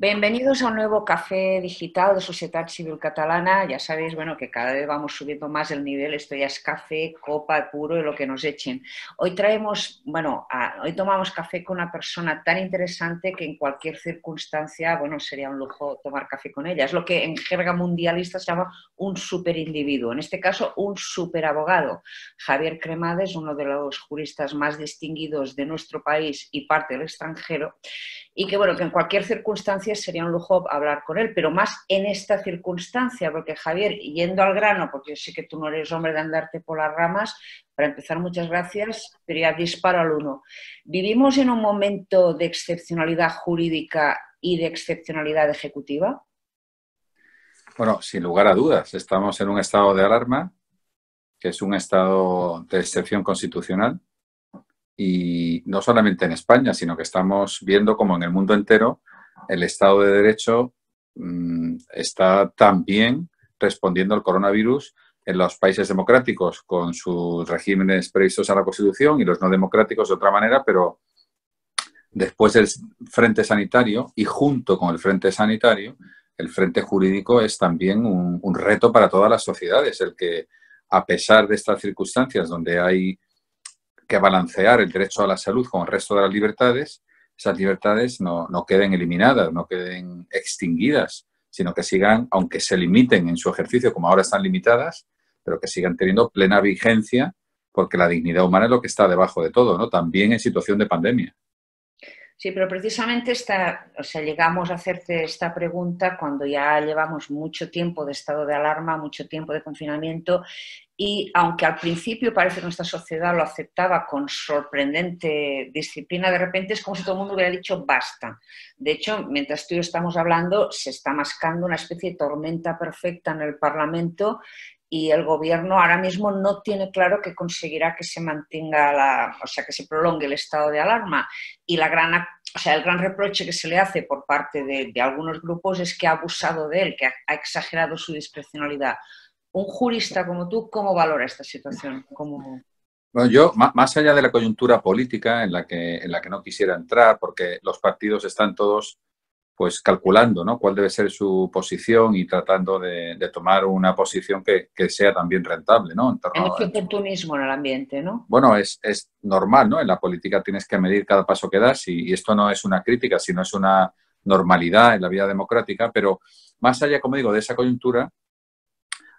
Bienvenidos a un nuevo café digital de Sociedad Civil Catalana. Ya sabéis, bueno, que cada vez vamos subiendo más el nivel. Esto ya es café, copa puro y lo que nos echen. Hoy traemos, bueno, hoy tomamos café con una persona tan interesante que en cualquier circunstancia, bueno, sería un lujo tomar café con ella. Es lo que en jerga mundialista se llama un superindividuo. En este caso, un superabogado. Javier Cremades, uno de los juristas más distinguidos de nuestro país y parte del extranjero. Y que bueno, que en cualquier circunstancia sería un lujo hablar con él, pero más en esta circunstancia, porque Javier, yendo al grano, porque yo sé que tú no eres hombre de andarte por las ramas, para empezar, muchas gracias, pero ya disparo al uno. ¿Vivimos en un momento de excepcionalidad jurídica y de excepcionalidad ejecutiva? Bueno, sin lugar a dudas, estamos en un estado de alarma, que es un estado de excepción constitucional, y no solamente en España, sino que estamos viendo como en el mundo entero el Estado de Derecho está también respondiendo al coronavirus en los países democráticos con sus regímenes previstos a la Constitución y los no democráticos de otra manera, pero después del frente sanitario y junto con el frente sanitario, el frente jurídico es también un reto para todas las sociedades, el que a pesar de estas circunstancias donde hay que balancear el derecho a la salud con el resto de las libertades, esas libertades no queden eliminadas, no queden extinguidas, sino que sigan, aunque se limiten en su ejercicio, como ahora están limitadas, pero que sigan teniendo plena vigencia, porque la dignidad humana es lo que está debajo de todo, ¿no? También en situación de pandemia. Sí, pero precisamente llegamos a hacerte esta pregunta cuando ya llevamos mucho tiempo de estado de alarma, mucho tiempo de confinamiento y aunque al principio parece que nuestra sociedad lo aceptaba con sorprendente disciplina, de repente es como si todo el mundo hubiera dicho basta. De hecho, mientras tú y yo estamos hablando, se está mascando una especie de tormenta perfecta en el Parlamento y el gobierno ahora mismo no tiene claro que conseguirá que se mantenga que se prolongue el estado de alarma. Y el gran reproche que se le hace por parte de algunos grupos es que ha abusado de él, que ha exagerado su discrecionalidad. Un jurista como tú, ¿cómo valora esta situación? ¿Cómo... Bueno, yo, más allá de la coyuntura política en la que no quisiera entrar, porque los partidos están todos pues calculando, ¿no?, cuál debe ser su posición y tratando de tomar una posición que sea también rentable, ¿no? Hay mucho oportunismo en el ambiente, ¿no? Bueno, es normal, ¿no? En la política tienes que medir cada paso que das y esto no es una crítica, sino es una normalidad en la vida democrática, pero más allá, como digo, de esa coyuntura,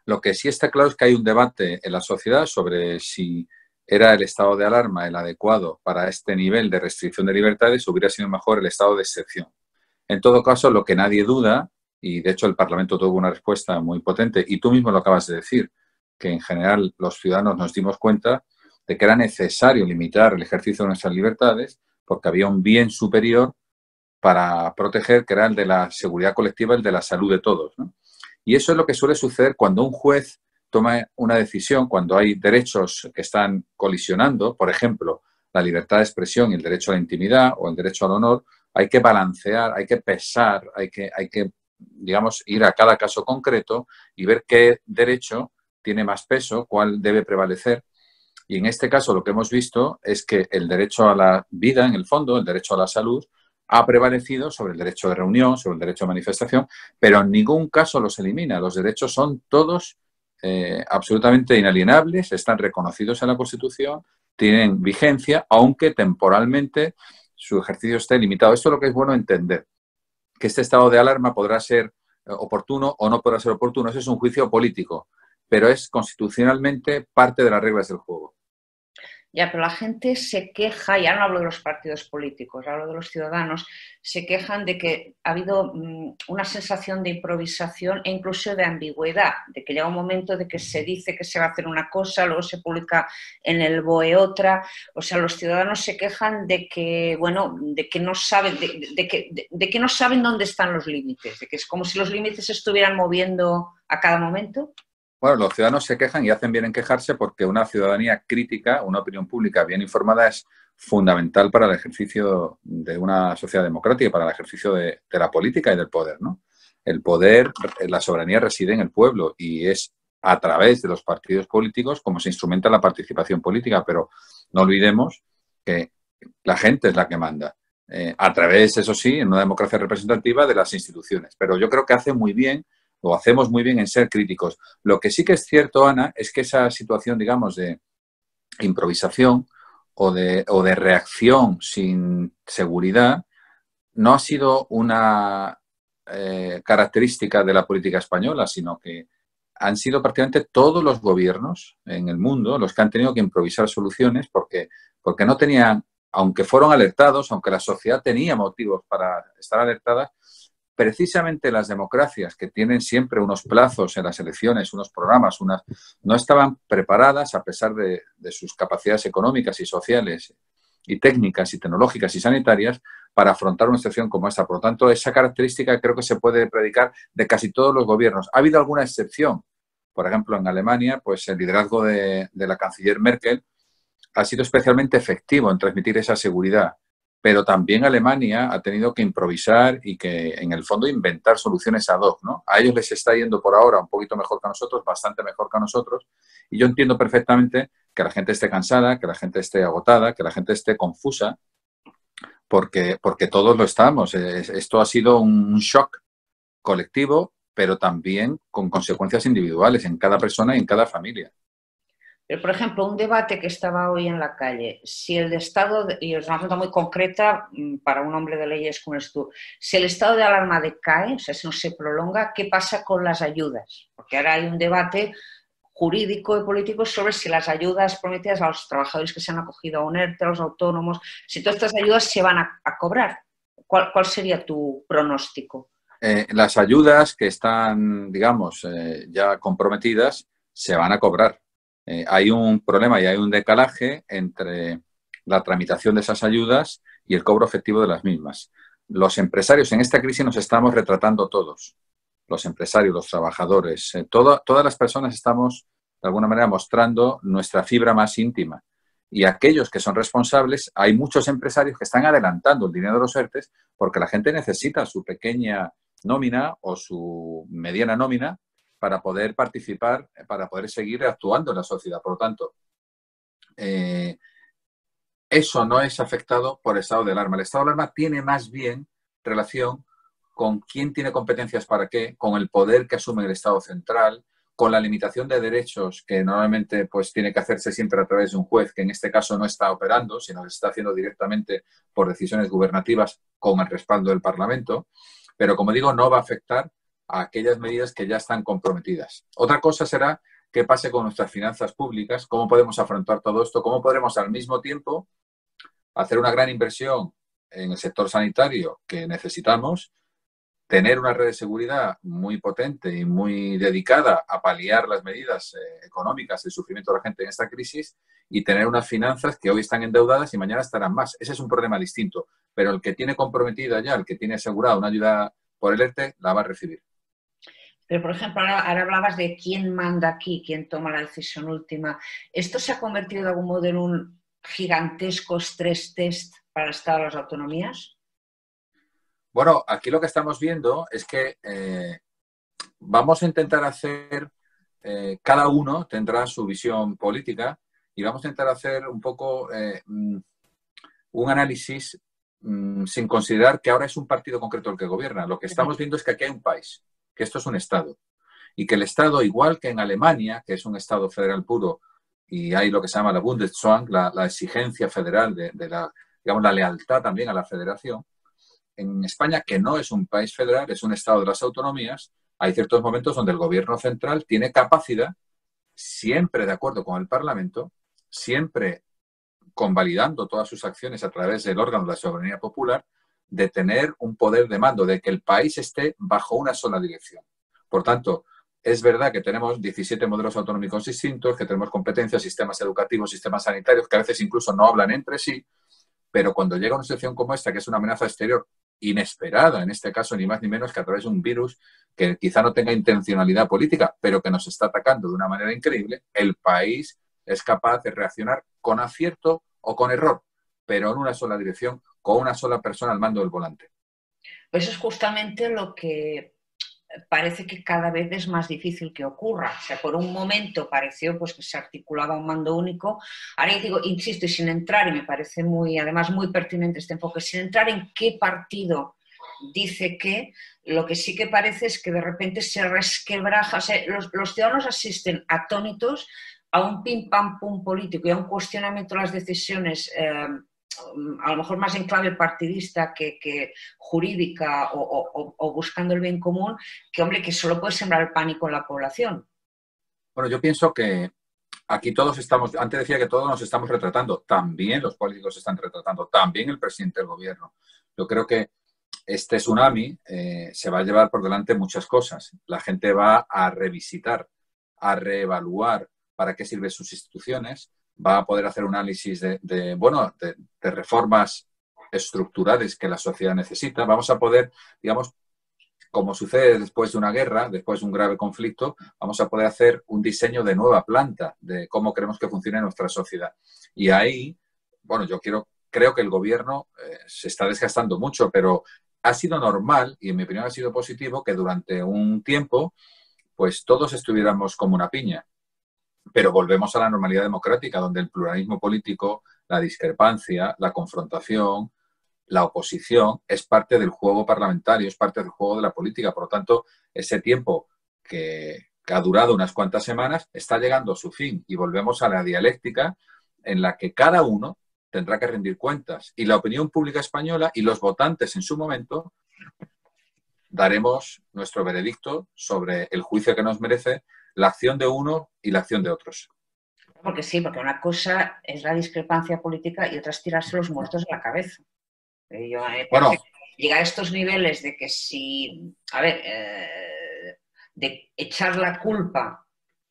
lo que sí está claro es que hay un debate en la sociedad sobre si era el estado de alarma el adecuado para este nivel de restricción de libertades o hubiera sido mejor el estado de excepción. En todo caso, lo que nadie duda, y de hecho el Parlamento tuvo una respuesta muy potente, y tú mismo lo acabas de decir, que en general los ciudadanos nos dimos cuenta de que era necesario limitar el ejercicio de nuestras libertades porque había un bien superior para proteger, que era el de la seguridad colectiva, el de la salud de todos, ¿no? Y eso es lo que suele suceder cuando un juez toma una decisión, cuando hay derechos que están colisionando, por ejemplo, la libertad de expresión y el derecho a la intimidad o el derecho al honor, hay que balancear, hay que pesar, hay que, digamos, ir a cada caso concreto y ver qué derecho tiene más peso, cuál debe prevalecer. Y en este caso lo que hemos visto es que el derecho a la vida, en el fondo, el derecho a la salud, ha prevalecido sobre el derecho de reunión, sobre el derecho a manifestación, pero en ningún caso los elimina. Los derechos son todos absolutamente inalienables, están reconocidos en la Constitución, tienen vigencia, aunque temporalmente su ejercicio esté limitado. Esto es lo que es bueno entender, que este estado de alarma podrá ser oportuno o no podrá ser oportuno. Ese es un juicio político, pero es constitucionalmente parte de las reglas del juego. Ya, pero la gente se queja, ya no hablo de los partidos políticos, hablo de los ciudadanos, se quejan de que ha habido una sensación de improvisación e incluso de ambigüedad, de que llega un momento de que se dice que se va a hacer una cosa, luego se publica en el BOE otra. O sea, los ciudadanos se quejan de que, bueno, de que no saben, de que no saben dónde están los límites, de que es como si los límites se estuvieran moviendo a cada momento. Bueno, los ciudadanos se quejan y hacen bien en quejarse porque una ciudadanía crítica, una opinión pública bien informada es fundamental para el ejercicio de una sociedad democrática, para el ejercicio de la política y del poder, ¿no? El poder, la soberanía reside en el pueblo y es a través de los partidos políticos como se instrumenta la participación política, pero no olvidemos que la gente es la que manda a través, eso sí, en una democracia representativa de las instituciones. Pero yo creo que hace muy bien, o hacemos muy bien en ser críticos. Lo que sí que es cierto, Ana, es que esa situación, digamos, de improvisación o de reacción sin seguridad no ha sido una característica de la política española, sino que han sido prácticamente todos los gobiernos en el mundo los que han tenido que improvisar soluciones porque no tenían, aunque fueron alertados, aunque la sociedad tenía motivos para estar alertada, precisamente las democracias que tienen siempre unos plazos en las elecciones, unos programas, no estaban preparadas a pesar de sus capacidades económicas y sociales y técnicas y tecnológicas y sanitarias para afrontar una situación como esta. Por lo tanto, esa característica creo que se puede predicar de casi todos los gobiernos. Ha habido alguna excepción. Por ejemplo, en Alemania, pues el liderazgo de la canciller Merkel ha sido especialmente efectivo en transmitir esa seguridad. Pero también Alemania ha tenido que improvisar y que, en el fondo, inventar soluciones ad hoc, ¿no? A ellos les está yendo por ahora un poquito mejor que a nosotros, bastante mejor que a nosotros. Y yo entiendo perfectamente que la gente esté cansada, que la gente esté agotada, que la gente esté confusa, porque todos lo estamos. Esto ha sido un shock colectivo, pero también con consecuencias individuales en cada persona y en cada familia. Pero, por ejemplo, un debate que estaba hoy en la calle, si el estado, y es una pregunta muy concreta para un hombre de leyes como eres tú, si el estado de alarma decae, o sea, si no se prolonga, ¿qué pasa con las ayudas? Porque ahora hay un debate jurídico y político sobre si las ayudas prometidas a los trabajadores que se han acogido a un ERTE, a los autónomos, si todas estas ayudas se van a cobrar. ¿Cuál sería tu pronóstico? Las ayudas que están, digamos, ya comprometidas se van a cobrar. Hay un problema y hay un decalaje entre la tramitación de esas ayudas y el cobro efectivo de las mismas. Los empresarios en esta crisis nos estamos retratando todos. Los empresarios, los trabajadores, todas las personas estamos de alguna manera mostrando nuestra fibra más íntima. Y aquellos que son responsables, hay muchos empresarios que están adelantando el dinero de los ERTES porque la gente necesita su pequeña nómina o su mediana nómina para poder participar, para poder seguir actuando en la sociedad. Por lo tanto, eso no es afectado por el estado de alarma. El estado de alarma tiene más bien relación con quién tiene competencias para qué, con el poder que asume el Estado central, con la limitación de derechos que normalmente pues tiene que hacerse siempre a través de un juez, que en este caso no está operando, sino que se está haciendo directamente por decisiones gubernativas con el respaldo del Parlamento. Pero, como digo, no va a afectar a aquellas medidas que ya están comprometidas. Otra cosa será qué pase con nuestras finanzas públicas, cómo podemos afrontar todo esto, cómo podremos al mismo tiempo hacer una gran inversión en el sector sanitario que necesitamos, tener una red de seguridad muy potente y muy dedicada a paliar las medidas económicas, el sufrimiento de la gente en esta crisis, y tener unas finanzas que hoy están endeudadas y mañana estarán más. Ese es un problema distinto, pero el que tiene comprometida ya, el que tiene asegurada una ayuda por el ERTE, la va a recibir. Pero, por ejemplo, ahora hablabas de quién manda aquí, quién toma la decisión última. ¿Esto se ha convertido de algún modo en un gigantesco stress test para el Estado de las autonomías? Bueno, aquí lo que estamos viendo es que vamos a intentar hacer, cada uno tendrá su visión política y vamos a intentar hacer un poco un análisis sin considerar que ahora es un partido concreto el que gobierna. Lo que estamos viendo es que aquí hay un país, que esto es un Estado y que el Estado, igual que en Alemania, que es un Estado federal puro, y hay lo que se llama la Bundeszwang, la exigencia federal de la, digamos, la lealtad también a la federación. En España, que no es un país federal, es un Estado de las autonomías, hay ciertos momentos donde el gobierno central tiene capacidad, siempre de acuerdo con el Parlamento, siempre convalidando todas sus acciones a través del órgano de la soberanía popular, de tener un poder de mando, de que el país esté bajo una sola dirección. Por tanto, es verdad que tenemos 17 modelos autonómicos distintos, que tenemos competencias, sistemas educativos, sistemas sanitarios, que a veces incluso no hablan entre sí, pero cuando llega una situación como esta, que es una amenaza exterior inesperada, en este caso ni más ni menos que a través de un virus que quizá no tenga intencionalidad política, pero que nos está atacando de una manera increíble, el país es capaz de reaccionar con acierto o con error, pero en una sola dirección, con una sola persona al mando del volante. Pues eso es justamente lo que parece que cada vez es más difícil que ocurra. O sea, por un momento pareció pues, que se articulaba un mando único. Ahora digo, insisto, y sin entrar, y me parece muy, además muy pertinente este enfoque, sin entrar en qué partido dice que, lo que sí que parece es que de repente se resquebraja. O sea, los ciudadanos asisten atónitos a un pim pam pum político y a un cuestionamiento de las decisiones a lo mejor más en clave partidista que jurídica o buscando el bien común, que hombre, que solo puede sembrar el pánico en la población. Bueno, yo pienso que aquí todos estamos, antes decía que todos nos estamos retratando, también los políticos se están retratando, también el presidente del gobierno. Yo creo que este tsunami se va a llevar por delante muchas cosas. La gente va a revisitar, a reevaluar para qué sirven sus instituciones, va a poder hacer un análisis de reformas estructurales que la sociedad necesita. Vamos a poder, digamos, como sucede después de una guerra, después de un grave conflicto, vamos a poder hacer un diseño de nueva planta de cómo queremos que funcione nuestra sociedad. Y ahí, bueno, creo que el gobierno se está desgastando mucho, pero ha sido normal, y en mi opinión ha sido positivo, que durante un tiempo, pues todos estuviéramos como una piña. Pero volvemos a la normalidad democrática, donde el pluralismo político, la discrepancia, la confrontación, la oposición es parte del juego parlamentario, es parte del juego de la política. Por lo tanto, ese tiempo que ha durado unas cuantas semanas está llegando a su fin y volvemos a la dialéctica en la que cada uno tendrá que rendir cuentas y la opinión pública española y los votantes en su momento daremos nuestro veredicto sobre el juicio que nos merece la acción de uno y la acción de otros. Porque sí, porque una cosa es la discrepancia política y otra es tirarse los muertos a la cabeza. Yo, me Bueno, parece que llegar a estos niveles de que si, a ver, de echar la culpa,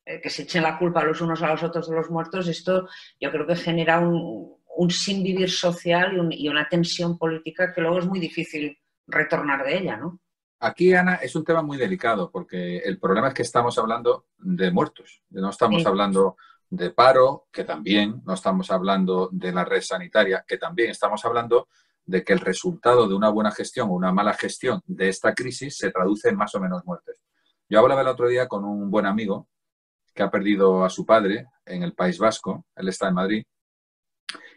que se echen la culpa los unos a los otros de los muertos, esto yo creo que genera un sin vivir social y una tensión política que luego es muy difícil retornar de ella, ¿no? aquí, Ana, es un tema muy delicado porque el problema es que estamos hablando de muertos, no estamos Sí. hablando de paro, que también, no estamos hablando de la red sanitaria, que también estamos hablando de que el resultado de una buena gestión o una mala gestión de esta crisis se traduce en más o menos muertes. Yo hablaba el otro día con un buen amigo que ha perdido a su padre en el País Vasco, él está en Madrid,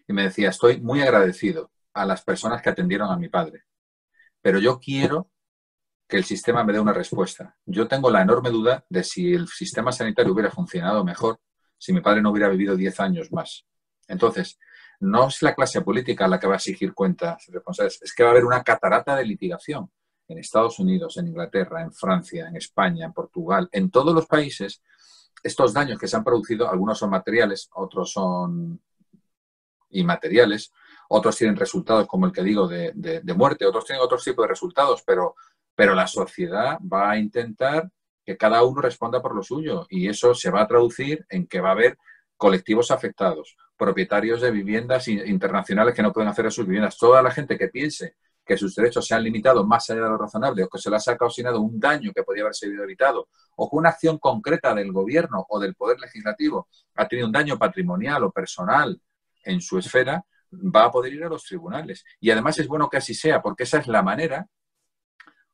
y me decía, estoy muy agradecido a las personas que atendieron a mi padre, pero yo quiero que el sistema me dé una respuesta. Yo tengo la enorme duda de si el sistema sanitario hubiera funcionado mejor si mi padre no hubiera vivido 10 años más. Entonces, no es la clase política la que va a exigir cuentas responsables, es que va a haber una catarata de litigación en Estados Unidos, en Inglaterra, en Francia, en España, en Portugal, en todos los países. Estos daños que se han producido, algunos son materiales, otros son inmateriales, otros tienen resultados como el que digo de muerte, otros tienen otros tipos de resultados, pero la sociedad va a intentar que cada uno responda por lo suyo y eso se va a traducir en que va a haber colectivos afectados, propietarios de viviendas internacionales que no pueden hacer a sus viviendas, toda la gente que piense que sus derechos se han limitado más allá de lo razonable o que se les ha causado un daño que podía haber sido evitado o que una acción concreta del gobierno o del poder legislativo ha tenido un daño patrimonial o personal en su esfera, va a poder ir a los tribunales. Y además es bueno que así sea, porque esa es la manera,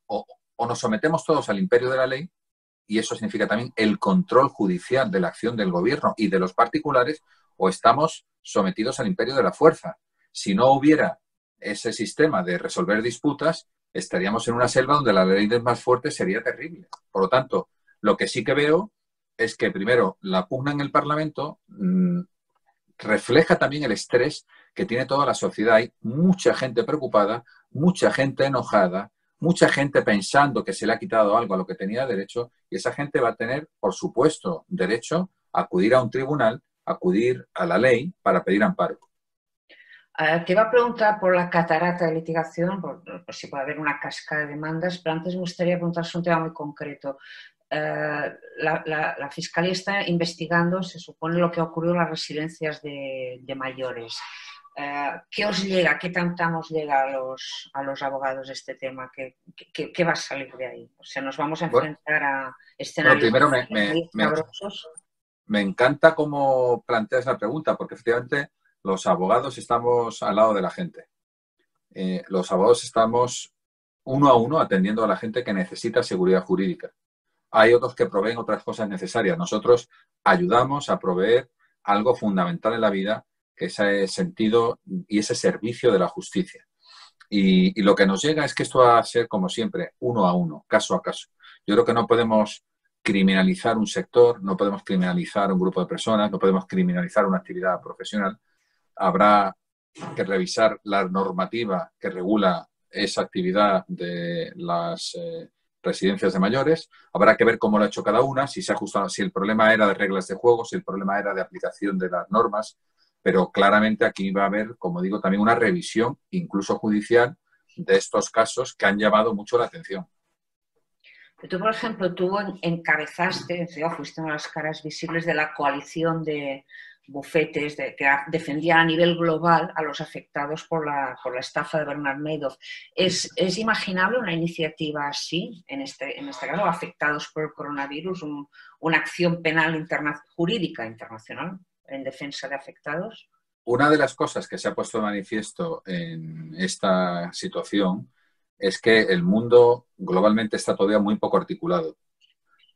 o nos sometemos todos al imperio de la ley, y eso significa también el control judicial de la acción del gobierno y de los particulares, o estamos sometidos al imperio de la fuerza. Si no hubiera ese sistema de resolver disputas, estaríamos en una selva donde la ley del más fuerte sería terrible. Por lo tanto, lo que sí que veo es que, primero, la pugna en el Parlamento refleja también el estrés que tiene toda la sociedad. Hay mucha gente preocupada, mucha gente enojada, mucha gente pensando que se le ha quitado algo a lo que tenía derecho y esa gente va a tener, por supuesto, derecho a acudir a un tribunal, acudir a la ley para pedir amparo. Te iba a preguntar por la catarata de litigación, por si puede haber una cascada de demandas, pero antes me gustaría preguntar sobre un tema muy concreto. La Fiscalía está investigando, se supone, lo que ha ocurrido en las residencias de mayores. ¿Qué os llega, qué tantamos llega a los abogados de este tema? ¿Qué va a salir de ahí? O sea, ¿nos vamos a enfrentar a escenarios Primero muy escabrosos? me encanta cómo planteas la pregunta, porque efectivamente los abogados estamos al lado de la gente. Los abogados estamos uno a uno atendiendo a la gente que necesita seguridad jurídica. Hay otros que proveen otras cosas necesarias. Nosotros ayudamos a proveer algo fundamental en la vida, que es ese sentido y ese servicio de la justicia. Y lo que nos llega es que esto va a ser, como siempre, uno a uno, caso a caso. Yo creo que no podemos criminalizar un sector, no podemos criminalizar un grupo de personas, no podemos criminalizar una actividad profesional. Habrá que revisar la normativa que regula esa actividad de las residencias de mayores. Habrá que ver cómo lo ha hecho cada una, si se ha ajustado, si el problema era de reglas de juego, si el problema era de aplicación de las normas, pero claramente aquí va a haber, como digo, también una revisión, incluso judicial, de estos casos que han llamado mucho la atención. Tú, por ejemplo, tú encabezaste, fuiste una de las caras visibles de la coalición de bufetes que defendían a nivel global a los afectados por la estafa de Bernard Madoff. ¿Es imaginable una iniciativa así, en este caso, afectados por el coronavirus, una acción penal jurídica internacional en defensa de afectados? Una de las cosas que se ha puesto de manifiesto en esta situación es que el mundo globalmente está todavía muy poco articulado.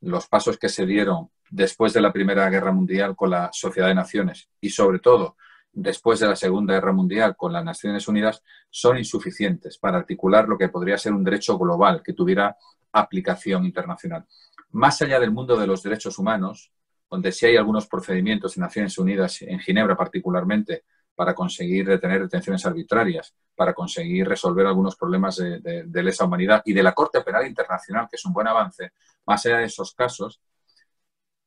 Los pasos que se dieron después de la Primera Guerra Mundial con la Sociedad de Naciones y, sobre todo, después de la Segunda Guerra Mundial con las Naciones Unidas son insuficientes para articular lo que podría ser un derecho global que tuviera aplicación internacional. Más allá del mundo de los derechos humanos, donde sí hay algunos procedimientos en Naciones Unidas, en Ginebra particularmente, para conseguir detener detenciones arbitrarias, para conseguir resolver algunos problemas de lesa humanidad y de la Corte Penal Internacional, que es un buen avance, más allá de esos casos,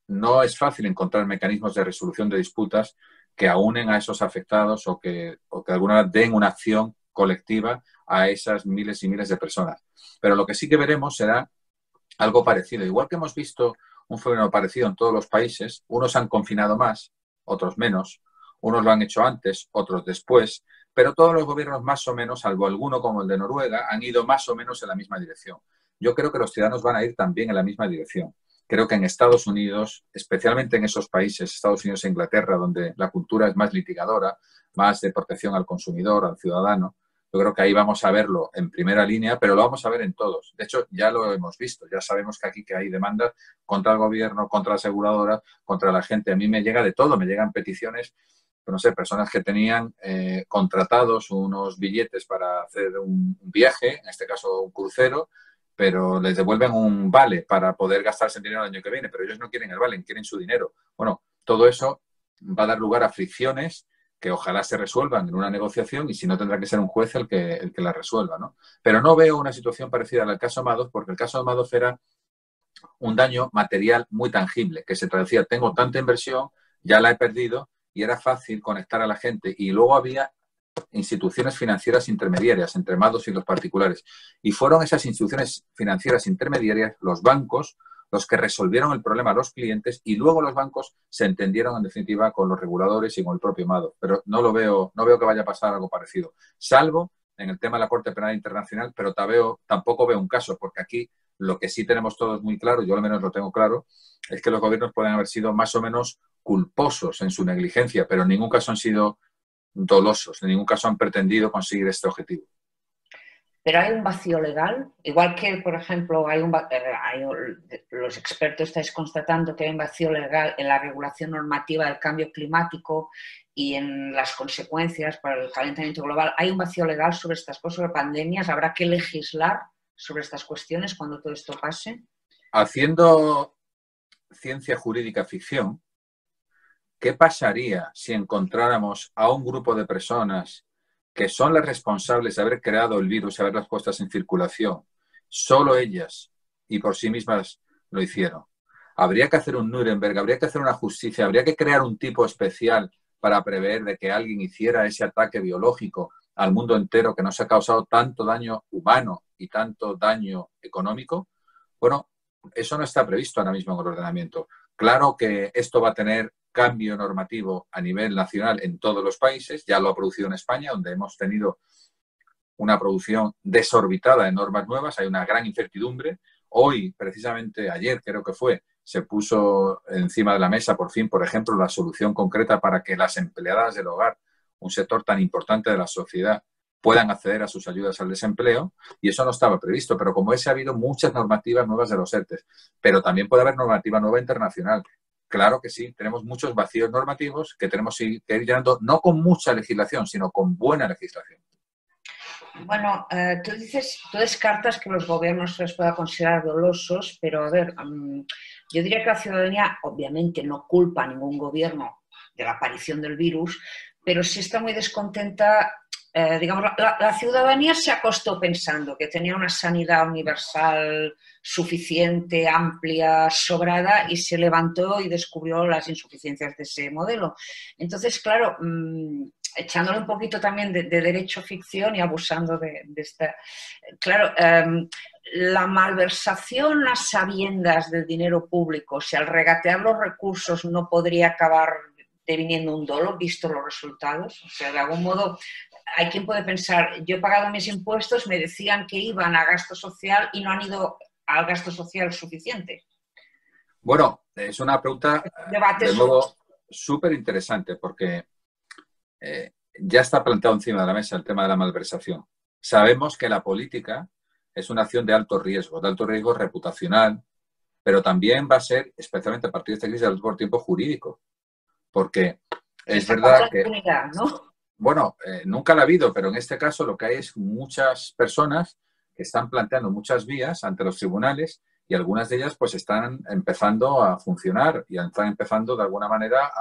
no es fácil encontrar mecanismos de resolución de disputas que aúnen a esos afectados o que de alguna manera den una acción colectiva a esas miles y miles de personas. Pero lo que sí que veremos será algo parecido. Igual que hemos visto un fenómeno parecido en todos los países, unos han confinado más, otros menos, unos lo han hecho antes, otros después, pero todos los gobiernos más o menos, salvo alguno como el de Noruega, han ido más o menos en la misma dirección. Yo creo que los ciudadanos van a ir también en la misma dirección. Creo que en Estados Unidos, especialmente en esos países, Estados Unidos e Inglaterra, donde la cultura es más litigadora, más de protección al consumidor, al ciudadano, yo creo que ahí vamos a verlo en primera línea, pero lo vamos a ver en todos. De hecho, ya lo hemos visto. Ya sabemos que aquí que hay demandas contra el gobierno, contra la aseguradora, contra la gente. A mí me llega de todo. Me llegan peticiones, no sé, personas que tenían contratados unos billetes para hacer un viaje, en este caso un crucero, pero les devuelven un vale para poder gastarse el dinero el año que viene. Pero ellos no quieren el vale, quieren su dinero. Bueno, todo eso va a dar lugar a fricciones que ojalá se resuelvan en una negociación y si no tendrá que ser un juez el que la resuelva, ¿no? Pero no veo una situación parecida al caso Madoff porque el caso Madoff era un daño material muy tangible, que se traducía, tengo tanta inversión, ya la he perdido y era fácil conectar a la gente y luego había instituciones financieras intermediarias entre Madoff y los particulares y fueron esas instituciones financieras intermediarias, los bancos, los que resolvieron el problema a los clientes y luego los bancos se entendieron en definitiva con los reguladores y con el propio Madoff. Pero no veo que vaya a pasar algo parecido, salvo en el tema de la Corte Penal Internacional, pero tampoco veo un caso, porque aquí lo que sí tenemos todos muy claro, yo al menos lo tengo claro, es que los gobiernos pueden haber sido más o menos culposos en su negligencia, pero en ningún caso han sido dolosos, en ningún caso han pretendido conseguir este objetivo. Pero hay un vacío legal, igual que, por ejemplo, los expertos estáis constatando que hay un vacío legal en la regulación normativa del cambio climático y en las consecuencias para el calentamiento global. Hay un vacío legal sobre estas cosas, sobre pandemias. ¿Habrá que legislar sobre estas cuestiones cuando todo esto pase? Haciendo ciencia jurídica ficción, ¿qué pasaría si encontráramos a un grupo de personas que son las responsables de haber creado el virus y haberlas puestas en circulación? Solo ellas y por sí mismas lo hicieron. Habría que hacer un Nuremberg, habría que hacer una justicia, habría que crear un tipo especial para prever de que alguien hiciera ese ataque biológico al mundo entero que nos ha causado tanto daño humano y tanto daño económico. Bueno, eso no está previsto ahora mismo en el ordenamiento. Claro que esto va a tener cambio normativo a nivel nacional en todos los países, ya lo ha producido en España, donde hemos tenido una producción desorbitada de normas nuevas, hay una gran incertidumbre. Hoy, precisamente ayer creo que fue, se puso encima de la mesa por fin, por ejemplo, la solución concreta para que las empleadas del hogar, un sector tan importante de la sociedad, puedan acceder a sus ayudas al desempleo, y eso no estaba previsto. Pero como ese ha habido muchas normativas nuevas de los ERTE, pero también puede haber normativa nueva internacional. Claro que sí, tenemos muchos vacíos normativos que tenemos que ir llenando, no con mucha legislación, sino con buena legislación. Bueno, tú descartas que los gobiernos se les pueda considerar dolosos, pero a ver, yo diría que la ciudadanía obviamente no culpa a ningún gobierno de la aparición del virus, pero sí está muy descontenta. Digamos, la ciudadanía se acostó pensando que tenía una sanidad universal suficiente, amplia, sobrada, y se levantó y descubrió las insuficiencias de ese modelo. Entonces, claro, echándole un poquito también de derecho ficción y abusando de esta... Claro, la malversación a sabiendas del dinero público, o sea, al regatear los recursos no podría acabar deviniendo un dolo, visto los resultados. O sea, de algún modo, hay quien puede pensar, yo he pagado mis impuestos, me decían que iban a gasto social y no han ido al gasto social suficiente. Bueno, es una pregunta, de nuevo, súper interesante, porque ya está planteado encima de la mesa el tema de la malversación. Sabemos que la política es una acción de alto riesgo reputacional, pero también va a ser, especialmente a partir de esta crisis, al mismo tiempo jurídico. Porque es verdad que, ¿no? bueno, nunca la ha habido, pero en este caso lo que hay es muchas personas que están planteando muchas vías ante los tribunales, y algunas de ellas pues están empezando a funcionar y están empezando de alguna manera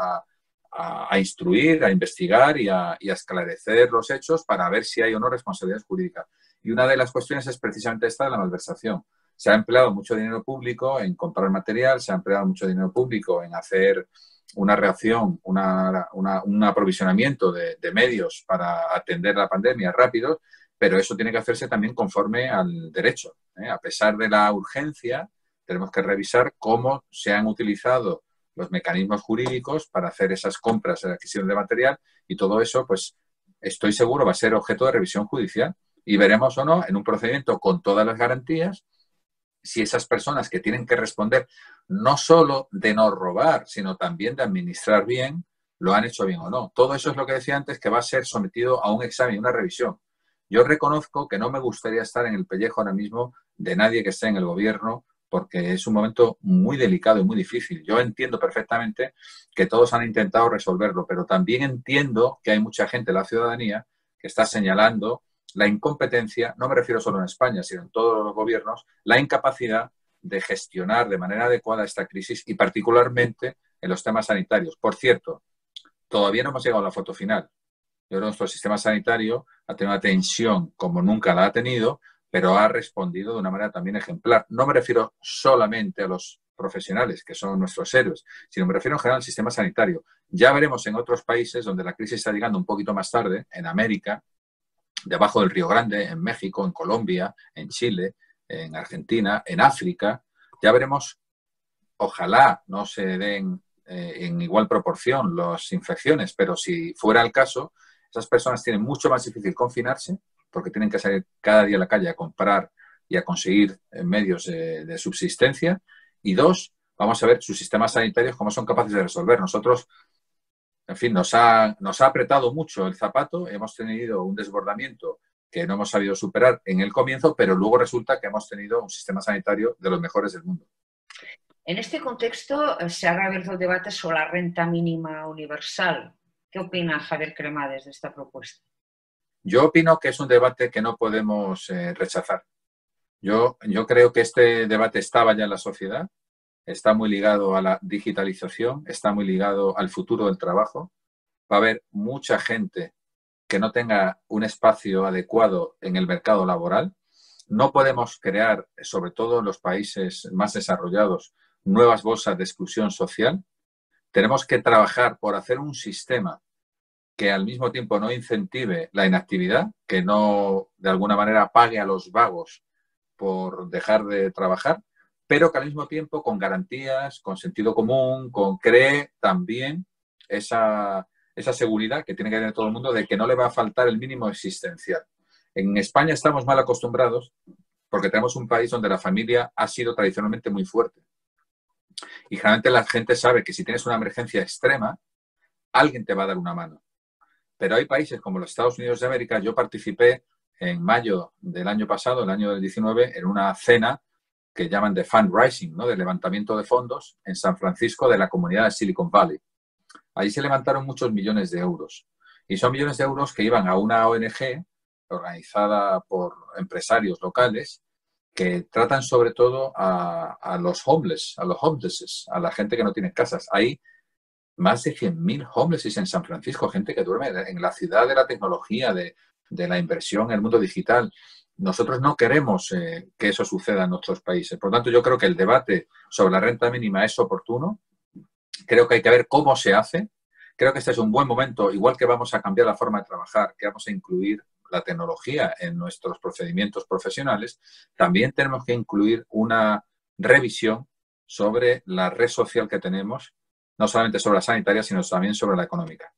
a instruir, a investigar y a esclarecer los hechos para ver si hay o no responsabilidad jurídica. Y una de las cuestiones es precisamente esta de la malversación. Se ha empleado mucho dinero público en comprar material, se ha empleado mucho dinero público en hacer una reacción, un aprovisionamiento de medios para atender la pandemia rápido, pero eso tiene que hacerse también conforme al derecho. A pesar de la urgencia, tenemos que revisar cómo se han utilizado los mecanismos jurídicos para hacer esas compras de adquisición de material, y todo eso, pues estoy seguro, va a ser objeto de revisión judicial y veremos o no en un procedimiento con todas las garantías si esas personas que tienen que responder no solo de no robar, sino también de administrar bien, lo han hecho bien o no. Todo eso es lo que decía antes, que va a ser sometido a un examen y una revisión. Yo reconozco que no me gustaría estar en el pellejo ahora mismo de nadie que esté en el gobierno, porque es un momento muy delicado y muy difícil. Yo entiendo perfectamente que todos han intentado resolverlo, pero también entiendo que hay mucha gente, la ciudadanía, que está señalando la incompetencia, no me refiero solo en España, sino en todos los gobiernos, la incapacidad de gestionar de manera adecuada esta crisis, y particularmente en los temas sanitarios. Por cierto, todavía no hemos llegado a la foto final. Yo creo que nuestro sistema sanitario ha tenido una tensión como nunca la ha tenido, pero ha respondido de una manera también ejemplar. No me refiero solamente a los profesionales, que son nuestros héroes, sino me refiero en general al sistema sanitario. Ya veremos en otros países donde la crisis está llegando un poquito más tarde, en América, debajo del Río Grande, en México, en Colombia, en Chile, en Argentina, en África. Ya veremos, ojalá no se den en igual proporción las infecciones, pero si fuera el caso, esas personas tienen mucho más difícil confinarse porque tienen que salir cada día a la calle a comprar y a conseguir medios de subsistencia. Y dos, vamos a ver sus sistemas sanitarios cómo son capaces de resolver. Nosotros, en fin, nos ha apretado mucho el zapato, hemos tenido un desbordamiento que no hemos sabido superar en el comienzo, pero luego resulta que hemos tenido un sistema sanitario de los mejores del mundo. En este contexto se ha reabierto el debate sobre la renta mínima universal. ¿Qué opina Javier Cremades de esta propuesta? Yo opino que es un debate que no podemos rechazar. Yo creo que este debate estaba ya en la sociedad, está muy ligado a la digitalización, está muy ligado al futuro del trabajo. Va a haber mucha gente que no tenga un espacio adecuado en el mercado laboral. No podemos crear, sobre todo en los países más desarrollados, nuevas bolsas de exclusión social. Tenemos que trabajar por hacer un sistema que al mismo tiempo no incentive la inactividad, que no de alguna manera pague a los vagos por dejar de trabajar, pero que al mismo tiempo con garantías, con sentido común, cree también esa seguridad que tiene que tener todo el mundo de que no le va a faltar el mínimo existencial. En España estamos mal acostumbrados porque tenemos un país donde la familia ha sido tradicionalmente muy fuerte. Y generalmente la gente sabe que si tienes una emergencia extrema, alguien te va a dar una mano. Pero hay países como los Estados Unidos de América. Yo participé en mayo del año pasado, el año del 19, en una cena que llaman de fundraising, ¿no? De levantamiento de fondos en San Francisco de la comunidad de Silicon Valley. Ahí se levantaron muchos millones de euros. Y son millones de euros que iban a una ONG organizada por empresarios locales que tratan sobre todo a los homeless, a los homelesses, a la gente que no tiene casas. Hay más de 100.000 homelesses en San Francisco, gente que duerme en la ciudad de la tecnología, de la inversión en el mundo digital. Nosotros no queremos que eso suceda en nuestros países. Por lo tanto, yo creo que el debate sobre la renta mínima es oportuno. Creo que hay que ver cómo se hace. Creo que este es un buen momento, igual que vamos a cambiar la forma de trabajar, que vamos a incluir la tecnología en nuestros procedimientos profesionales, también tenemos que incluir una revisión sobre la red social que tenemos, no solamente sobre la sanitaria, sino también sobre la económica.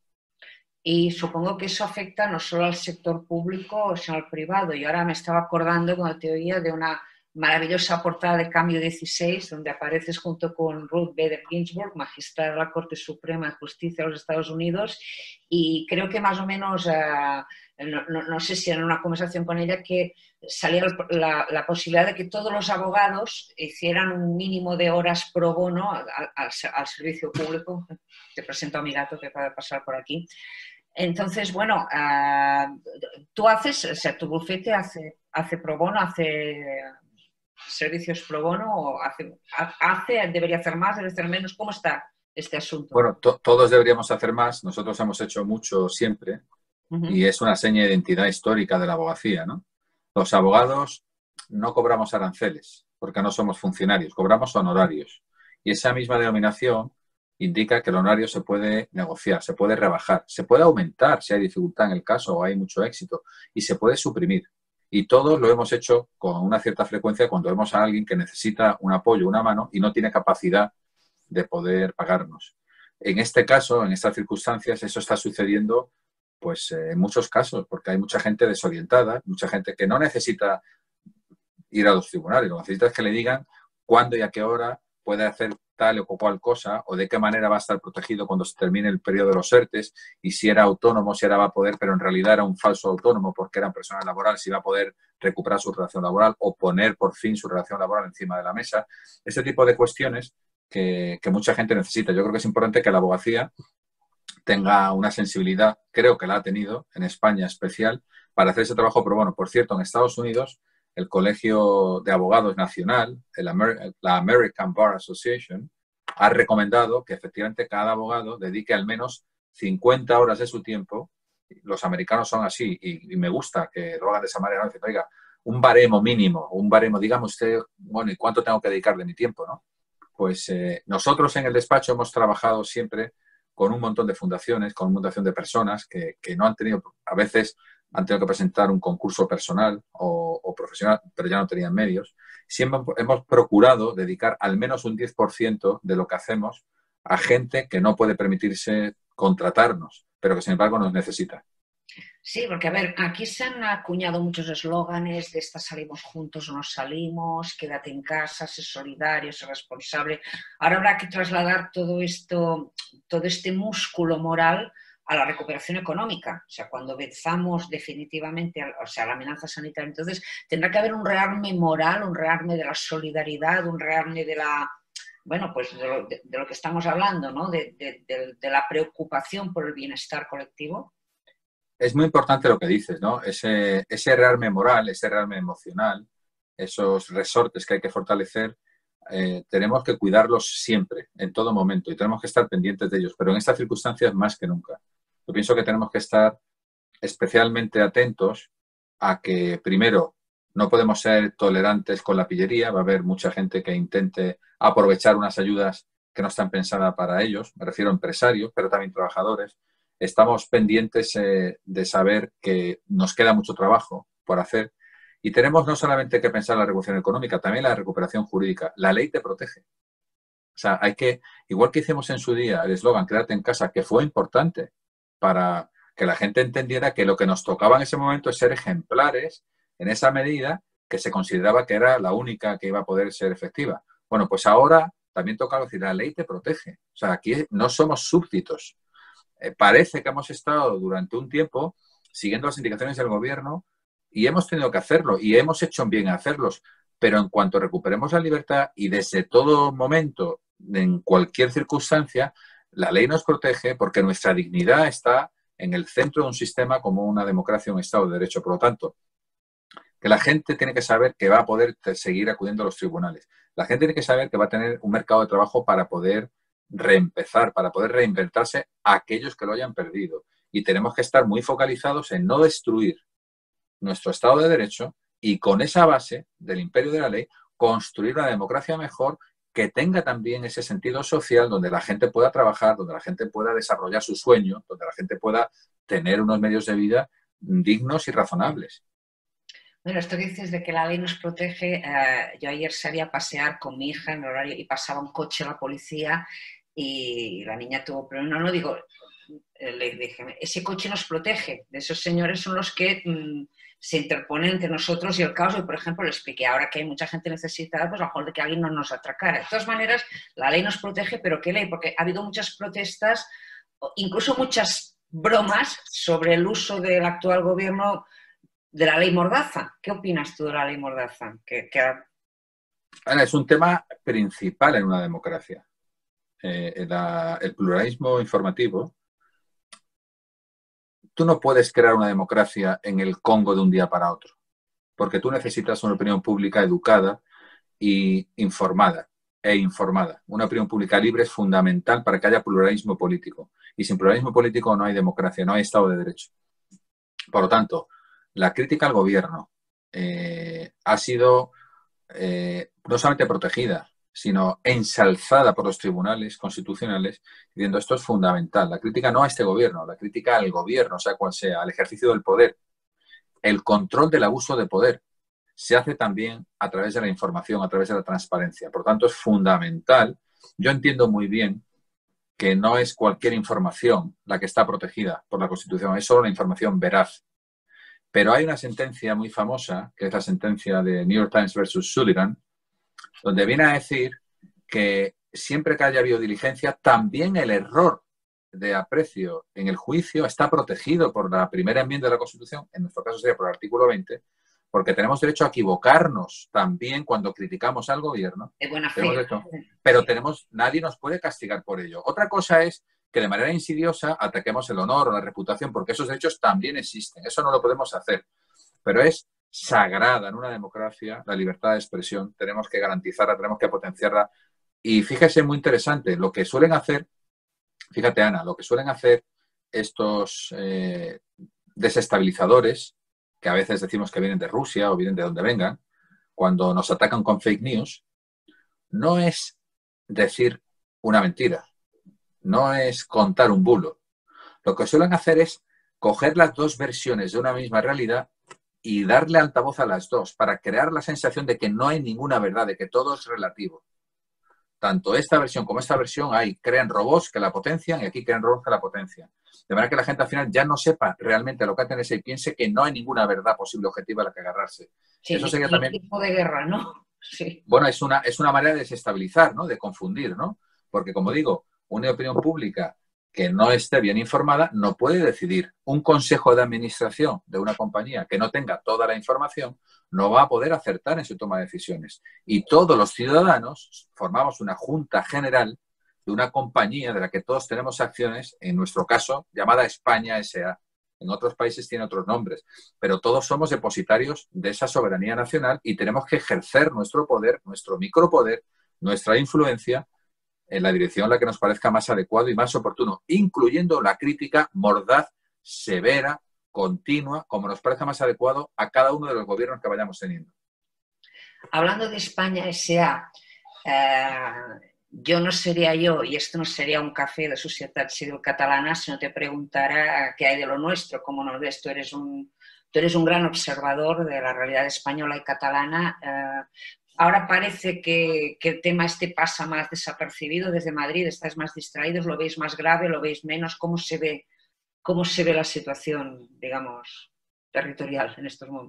Y supongo que eso afecta no solo al sector público, sino al privado. Y ahora me estaba acordando cuando te oía de una maravillosa portada de Cambio 16, donde apareces junto con Ruth Bader Ginsburg, magistrada de la Corte Suprema de Justicia de los Estados Unidos, y creo que más o menos, no sé si en una conversación con ella, que salía la posibilidad de que todos los abogados hicieran un mínimo de horas pro bono al servicio público. Te presento a mi gato que acaba de pasar por aquí. Entonces, bueno, tú haces, o sea, tu bufete hace pro bono, hace servicios pro bono, o debería hacer más, debe hacer menos. ¿Cómo está este asunto? Bueno, todos deberíamos hacer más. Nosotros hemos hecho mucho siempre y es una seña de identidad histórica de la abogacía, ¿no? Los abogados no cobramos aranceles porque no somos funcionarios, cobramos honorarios. Y esa misma denominación indica que el honorario se puede negociar, se puede rebajar, se puede aumentar si hay dificultad en el caso o hay mucho éxito y se puede suprimir. Y todos lo hemos hecho con una cierta frecuencia cuando vemos a alguien que necesita un apoyo, una mano y no tiene capacidad de poder pagarnos. En este caso, en estas circunstancias, eso está sucediendo pues en muchos casos, porque hay mucha gente desorientada, mucha gente que no necesita ir a los tribunales, lo que necesita es que le digan cuándo y a qué hora puede hacer tal o cual cosa o de qué manera va a estar protegido cuando se termine el periodo de los ERTES y si era autónomo, si ahora va a poder, pero en realidad era un falso autónomo porque era persona laboral, si va a poder recuperar su relación laboral o poner por fin su relación laboral encima de la mesa. Este tipo de cuestiones que mucha gente necesita. Yo creo que es importante que la abogacía tenga una sensibilidad, creo que la ha tenido en España especial, para hacer ese trabajo pro bono. Por cierto, en Estados Unidos, el Colegio de Abogados Nacional, la American Bar Association, ha recomendado que efectivamente cada abogado dedique al menos 50 horas de su tiempo. Los americanos son así y me gusta que lo hagan de esa manera, ¿no? Dicen, oiga, un baremo mínimo, dígame usted, bueno, ¿y cuánto tengo que dedicar de mi tiempo, no? Pues nosotros en el despacho hemos trabajado siempre con un montón de fundaciones, con un montón de personas que no han tenido, a veces han tenido que presentar un concurso personal o profesional, pero ya no tenían medios. Siempre hemos procurado dedicar al menos un 10% de lo que hacemos a gente que no puede permitirse contratarnos, pero que sin embargo nos necesita. Sí, porque a ver, aquí se han acuñado muchos eslóganes de esta salimos juntos o nos salimos, quédate en casa, sé solidario, sé responsable. Ahora habrá que trasladar todo esto, todo este músculo moral a la recuperación económica. O sea, cuando venzamos definitivamente, o sea, la amenaza sanitaria, entonces tendrá que haber un rearme moral, un rearme de la solidaridad, un rearme de la, bueno, pues de lo que estamos hablando, ¿no? De la preocupación por el bienestar colectivo. Es muy importante lo que dices, ¿no? Ese rearme moral, ese rearme emocional, esos resortes que hay que fortalecer, tenemos que cuidarlos siempre, en todo momento, y tenemos que estar pendientes de ellos, pero en estas circunstancias más que nunca. Yo pienso que tenemos que estar especialmente atentos a que, primero, no podemos ser tolerantes con la pillería, va a haber mucha gente que intente aprovechar unas ayudas que no están pensadas para ellos, me refiero a empresarios, pero también trabajadores. Estamos pendientes de saber que nos queda mucho trabajo por hacer y tenemos no solamente que pensar en la recuperación económica, también la recuperación jurídica. La ley te protege. O sea, hay que, igual que hicimos en su día el eslogan quédate en casa, que fue importante para que la gente entendiera que lo que nos tocaba en ese momento es ser ejemplares en esa medida que se consideraba que era la única que iba a poder ser efectiva. Bueno, pues ahora también toca decir, la ley te protege. O sea, aquí no somos súbditos. parece que hemos estado durante un tiempo siguiendo las indicaciones del gobierno y hemos tenido que hacerlo y hemos hecho bien en hacerlos. Pero en cuanto recuperemos la libertad y desde todo momento, en cualquier circunstancia, la ley nos protege porque nuestra dignidad está en el centro de un sistema como una democracia, un Estado de Derecho. Por lo tanto, que la gente tiene que saber que va a poder seguir acudiendo a los tribunales. La gente tiene que saber que va a tener un mercado de trabajo para poder reempezar, para poder reinventarse a aquellos que lo hayan perdido. Y tenemos que estar muy focalizados en no destruir nuestro Estado de Derecho y con esa base del imperio de la ley construir una democracia mejor que tenga también ese sentido social donde la gente pueda trabajar, donde la gente pueda desarrollar su sueño, donde la gente pueda tener unos medios de vida dignos y razonables. Bueno, esto que dices de que la ley nos protege, yo ayer salí a pasear con mi hija en el horario y pasaba un coche la policía y la niña tuvo problemas. No, no, digo, le dije, ese coche nos protege, de esos señores son los que se interponen entre nosotros y el caos. Y, por ejemplo, le expliqué ahora que hay mucha gente necesitada, pues a lo mejor de que alguien no nos atracara. De todas maneras, la ley nos protege, pero ¿qué ley? Porque ha habido muchas protestas, incluso muchas bromas sobre el uso del actual gobierno de la ley Mordaza. ¿Qué opinas tú de la ley Mordaza? Ana, es un tema principal en una democracia. El pluralismo informativo. Tú no puedes crear una democracia en el Congo de un día para otro, porque tú necesitas una opinión pública educada y informada e informada. Una opinión pública libre es fundamental para que haya pluralismo político. Y sin pluralismo político no hay democracia, no hay Estado de Derecho. Por lo tanto, la crítica al gobierno ha sido no solamente protegida, sino ensalzada por los tribunales constitucionales, diciendo esto es fundamental. La crítica no a este gobierno, la crítica al gobierno, sea cual sea, al ejercicio del poder. El control del abuso de poder se hace también a través de la información, a través de la transparencia. Por tanto, es fundamental. Yo entiendo muy bien que no es cualquier información la que está protegida por la Constitución, es solo la información veraz. Pero hay una sentencia muy famosa, que es la sentencia de New York Times versus Sullivan, donde viene a decir que siempre que haya habido diligencia, también el error de aprecio en el juicio está protegido por la primera enmienda de la Constitución, en nuestro caso sería por el artículo 20, porque tenemos derecho a equivocarnos también cuando criticamos al gobierno. De buena fe. Pero nadie nos puede castigar por ello. Otra cosa es que de manera insidiosa ataquemos el honor o la reputación, porque esos derechos también existen. Eso no lo podemos hacer. Pero es sagrada en una democracia la libertad de expresión. Tenemos que garantizarla, tenemos que potenciarla. Y fíjese, muy interesante, lo que suelen hacer, fíjate Ana, lo que suelen hacer estos desestabilizadores, que a veces decimos que vienen de Rusia o vienen de donde vengan, cuando nos atacan con fake news, no es decir una mentira, no es contar un bulo. Lo que suelen hacer es coger las dos versiones de una misma realidad y darle altavoz a las dos para crear la sensación de que no hay ninguna verdad, de que todo es relativo. Tanto esta versión como esta versión crean robots que la potencian y aquí crean robots que la potencian. De manera que la gente al final ya no sepa realmente lo que hace y piense que no hay ninguna verdad posible objetiva a la que agarrarse. Sí, eso sería también tipo de guerra, ¿no? Sí. Bueno, es una manera de desestabilizar, ¿no? De confundir, ¿no? Porque, como digo, una opinión pública que no esté bien informada no puede decidir. Un consejo de administración de una compañía que no tenga toda la información no va a poder acertar en su toma de decisiones. Y todos los ciudadanos formamos una junta general de una compañía de la que todos tenemos acciones, en nuestro caso, llamada España S.A. En otros países tiene otros nombres, pero todos somos depositarios de esa soberanía nacional y tenemos que ejercer nuestro poder, nuestro micropoder, nuestra influencia en la dirección en la que nos parezca más adecuado y más oportuno, incluyendo la crítica mordaz, severa, continua, como nos parezca más adecuado a cada uno de los gobiernos que vayamos teniendo. Hablando de España S.A., yo no sería yo, y esto no sería un café de Societat Civil Catalana, si no te preguntara qué hay de lo nuestro, cómo nos ves. Tú eres un gran observador de la realidad española y catalana. Ahora parece que el tema este pasa más desapercibido desde Madrid, estáis más distraídos, lo veis más grave, lo veis menos. ¿Cómo se ve la situación, digamos, territorial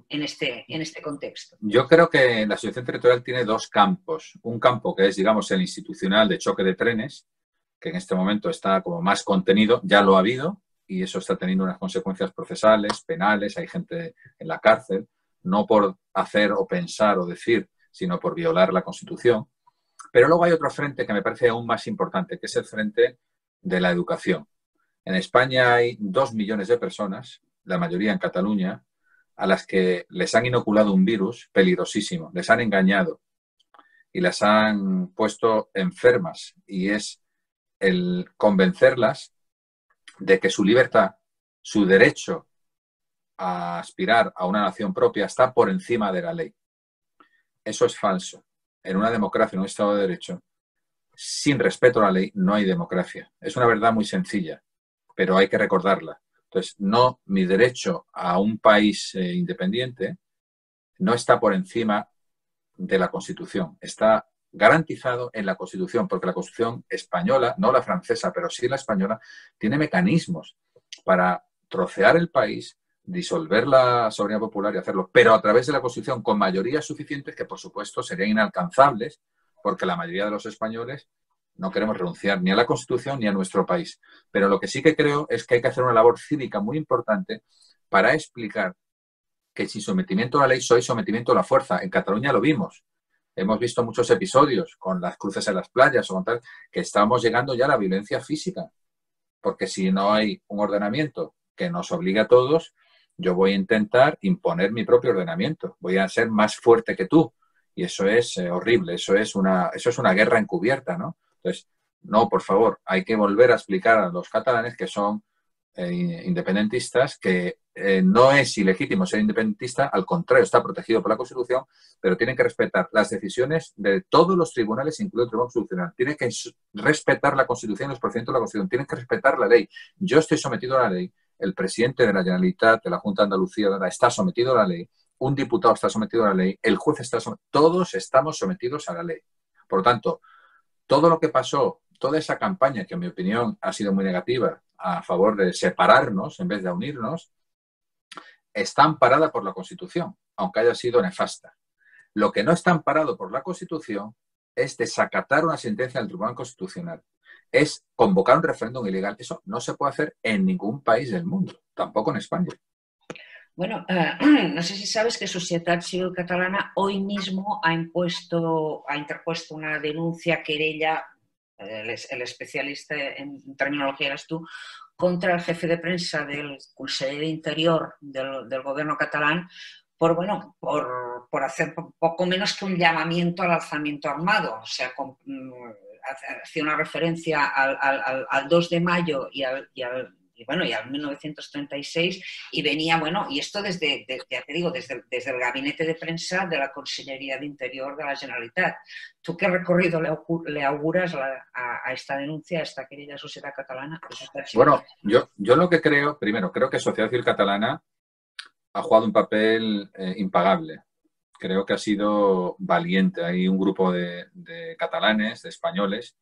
en este contexto? Yo creo que la situación territorial tiene dos campos. Un campo que es, digamos, el institucional de choque de trenes, que en este momento está como más contenido, ya lo ha habido y eso está teniendo unas consecuencias procesales, penales, hay gente en la cárcel, no por hacer o pensar o decir, sino por violar la Constitución. Pero luego hay otro frente que me parece aún más importante, que es el frente de la educación. En España hay 2 millones de personas, la mayoría en Cataluña, a las que les han inoculado un virus peligrosísimo, les han engañado y las han puesto enfermas. Y es el convencerlas de que su libertad, su derecho a aspirar a una nación propia está por encima de la ley. Eso es falso. En una democracia, en un Estado de Derecho, sin respeto a la ley no hay democracia. Es una verdad muy sencilla, pero hay que recordarla. Entonces, no, mi derecho a un país independiente no está por encima de la Constitución. Está garantizado en la Constitución, porque la Constitución española, no la francesa, pero sí la española, tiene mecanismos para trocear el país, disolver la soberanía popular y hacerlo, pero a través de la Constitución con mayorías suficientes que, por supuesto, serían inalcanzables, porque la mayoría de los españoles no queremos renunciar ni a la Constitución ni a nuestro país. Pero lo que sí que creo es que hay que hacer una labor cívica muy importante para explicar que sin sometimiento a la ley soy sometimiento a la fuerza. En Cataluña lo vimos. Hemos visto muchos episodios con las cruces en las playas o con tal, que estamos llegando ya a la violencia física. Porque si no hay un ordenamiento que nos obligue a todos, yo voy a intentar imponer mi propio ordenamiento. Voy a ser más fuerte que tú. Y eso es horrible. Eso es una guerra encubierta, ¿no? Entonces, no, por favor, hay que volver a explicar a los catalanes que son independentistas, que no es ilegítimo ser independentista, al contrario, está protegido por la Constitución, pero tienen que respetar las decisiones de todos los tribunales, incluido el Tribunal Constitucional. Tienen que respetar la Constitución, los procedimientos de la Constitución, tienen que respetar la ley. Yo estoy sometido a la ley, el presidente de la Generalitat, de la Junta de Andalucía, está sometido a la ley, un diputado está sometido a la ley, el juez está sometido, todos estamos sometidos a la ley. Por lo tanto, todo lo que pasó, toda esa campaña, que en mi opinión ha sido muy negativa, a favor de separarnos en vez de unirnos, está amparada por la Constitución, aunque haya sido nefasta. Lo que no está amparado por la Constitución es desacatar una sentencia del Tribunal Constitucional, es convocar un referéndum ilegal. Eso no se puede hacer en ningún país del mundo, tampoco en España. Bueno, no sé si sabes que Sociedad Civil Catalana hoy mismo ha interpuesto una denuncia, querella, el especialista en terminología eres tú, contra el jefe de prensa del Conseller de Interior del gobierno catalán por hacer poco menos que un llamamiento al alzamiento armado. O sea, hacía una referencia al 2 de mayo y al 1936 y venía, y esto ya te digo, desde el gabinete de prensa de la Consellería de Interior de la Generalitat. ¿Tú qué recorrido le auguras a esta denuncia, a esta querida sociedad catalana? Bueno, yo lo que creo, primero, creo que Sociedad Civil Catalana ha jugado un papel impagable. Creo que ha sido valiente. Hay un grupo de catalanes, de españoles,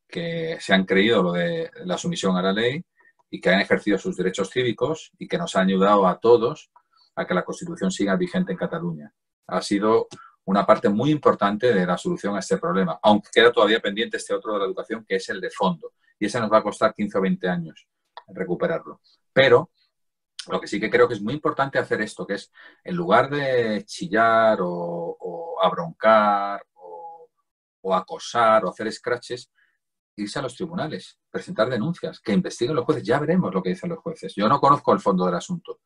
que se han creído lo de la sumisión a la ley y que han ejercido sus derechos cívicos y que nos han ayudado a todos a que la Constitución siga vigente en Cataluña. Ha sido una parte muy importante de la solución a este problema, aunque queda todavía pendiente este otro de la educación, que es el de fondo. Y ese nos va a costar 15 o 20 años recuperarlo. Pero lo que sí que creo que es muy importante hacer esto, que es, en lugar de chillar o abroncar o acosar o hacer scratches, irse a los tribunales, presentar denuncias, que investiguen los jueces. Ya veremos lo que dicen los jueces. Yo no conozco el fondo del asunto.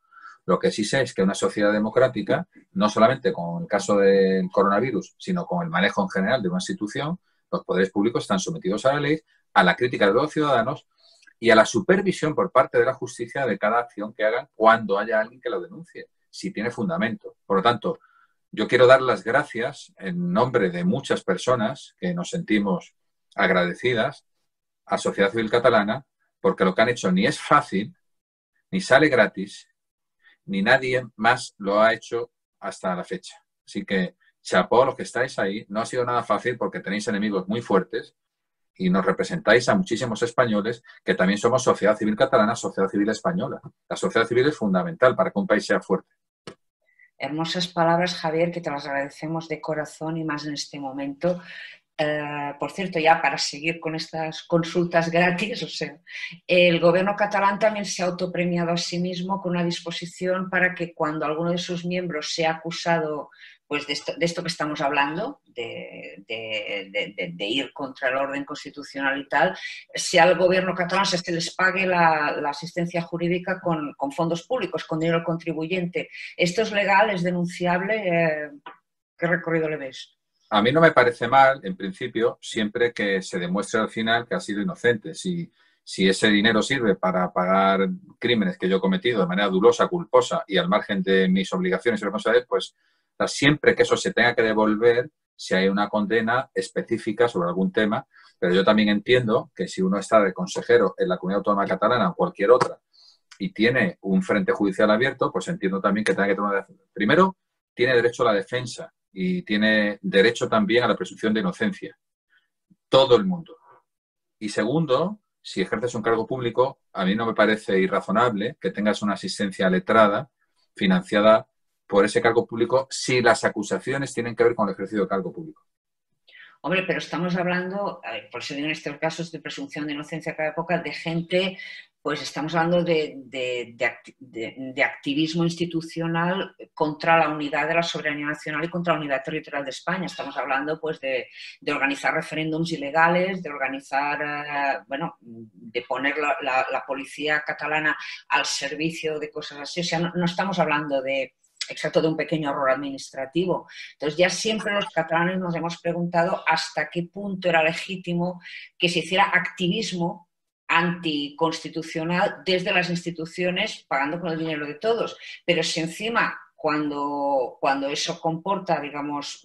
Lo que sí sé es que una sociedad democrática, no solamente con el caso del coronavirus, sino con el manejo en general de una institución, los poderes públicos están sometidos a la ley, a la crítica de los ciudadanos y a la supervisión por parte de la justicia de cada acción que hagan cuando haya alguien que lo denuncie, si tiene fundamento. Por lo tanto, yo quiero dar las gracias en nombre de muchas personas que nos sentimos agradecidas a Sociedad Civil Catalana, porque lo que han hecho ni es fácil, ni sale gratis, ni nadie más lo ha hecho hasta la fecha. Así que, chapó, los que estáis ahí, no ha sido nada fácil porque tenéis enemigos muy fuertes y nos representáis a muchísimos españoles que también somos Sociedad Civil Catalana, Sociedad Civil Española. La sociedad civil es fundamental para que un país sea fuerte. Hermosas palabras, Javier, que te las agradecemos de corazón y más en este momento. por cierto, ya para seguir con estas consultas gratis, o sea, el gobierno catalán también se ha autopremiado a sí mismo con una disposición para que cuando alguno de sus miembros sea acusado pues de esto que estamos hablando, de ir contra el orden constitucional y tal, sea el gobierno catalán, se les pague la asistencia jurídica con fondos públicos, con dinero del contribuyente. ¿Esto es legal? ¿Es denunciable? ¿Qué recorrido le ves? A mí no me parece mal, en principio, siempre que se demuestre al final que ha sido inocente. Si ese dinero sirve para pagar crímenes que yo he cometido de manera dolosa, culposa y al margen de mis obligaciones y responsabilidades, pues siempre que eso se tenga que devolver, si hay una condena específica sobre algún tema. Pero yo también entiendo que si uno está de consejero en la Comunidad Autónoma Catalana o cualquier otra y tiene un frente judicial abierto, pues entiendo también que tenga que tener una defensa. Primero, tiene derecho a la defensa y tiene derecho también a la presunción de inocencia. Todo el mundo. Y segundo, si ejerces un cargo público, a mí no me parece irrazonable que tengas una asistencia letrada financiada por ese cargo público si las acusaciones tienen que ver con el ejercicio del cargo público. Hombre, pero estamos hablando, por eso digo en estos casos de presunción de inocencia a cada época, de gente, pues estamos hablando de activismo institucional contra la unidad de la soberanía nacional y contra la unidad territorial de España. Estamos hablando pues de organizar referéndums ilegales, de organizar, bueno, de poner la policía catalana al servicio de cosas así. O sea, no estamos hablando de un pequeño error administrativo. Entonces ya siempre los catalanes nos hemos preguntado hasta qué punto era legítimo que se hiciera activismo anticonstitucional desde las instituciones pagando con el dinero de todos. Pero si encima cuando eso comporta, digamos,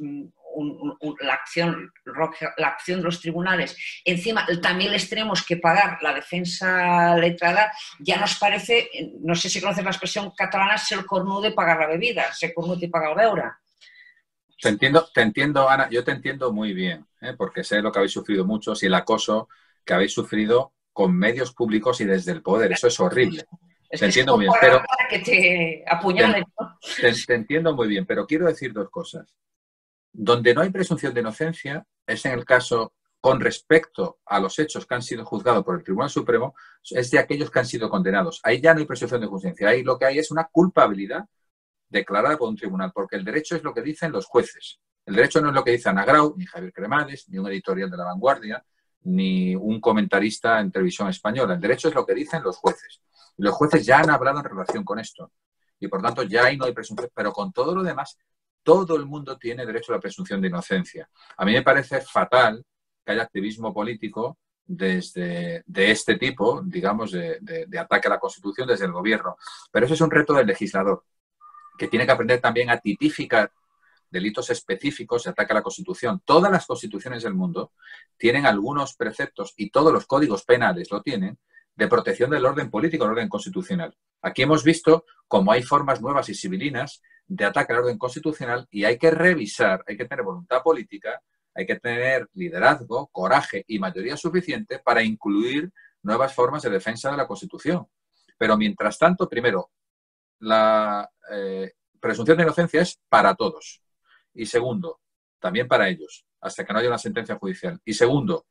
la acción de los tribunales, encima también les tenemos que pagar la defensa letrada, ya nos parece, no sé si conoces la expresión catalana, ser cornudo de pagar la bebida, ser cornudo y pagar la beura. Te entiendo, Ana, yo te entiendo muy bien, porque sé lo que habéis sufrido muchos y el acoso que habéis sufrido con medios públicos y desde el poder. Eso es horrible. Es Te que entiendo muy bien, pero para que te apuñalen, ¿no? te entiendo muy bien, pero quiero decir dos cosas. Donde no hay presunción de inocencia es en el caso con respecto a los hechos que han sido juzgados por el Tribunal Supremo, es de aquellos que han sido condenados. Ahí ya no hay presunción de inocencia. Ahí lo que hay es una culpabilidad declarada por un tribunal, porque el derecho es lo que dicen los jueces. El derecho no es lo que dice Ana Grau, ni Javier Cremades, ni un editorial de La Vanguardia, ni un comentarista en televisión española. El derecho es lo que dicen los jueces. Y los jueces ya han hablado en relación con esto. Y por tanto ya ahí no hay presunción. Pero con todo lo demás, todo el mundo tiene derecho a la presunción de inocencia. A mí me parece fatal que haya activismo político de este tipo, digamos, de ataque a la Constitución desde el gobierno. Pero eso es un reto del legislador, que tiene que aprender también a tipificar delitos específicos de ataque a la Constitución. Todas las constituciones del mundo tienen algunos preceptos, y todos los códigos penales lo tienen, de protección del orden político, del orden constitucional. Aquí hemos visto cómo hay formas nuevas y civilinas de ataque al orden constitucional y hay que revisar, hay que tener voluntad política, hay que tener liderazgo, coraje y mayoría suficiente para incluir nuevas formas de defensa de la Constitución. Pero mientras tanto, primero, la presunción de inocencia es para todos. Y segundo, también para ellos, hasta que no haya una sentencia judicial. Y segundo,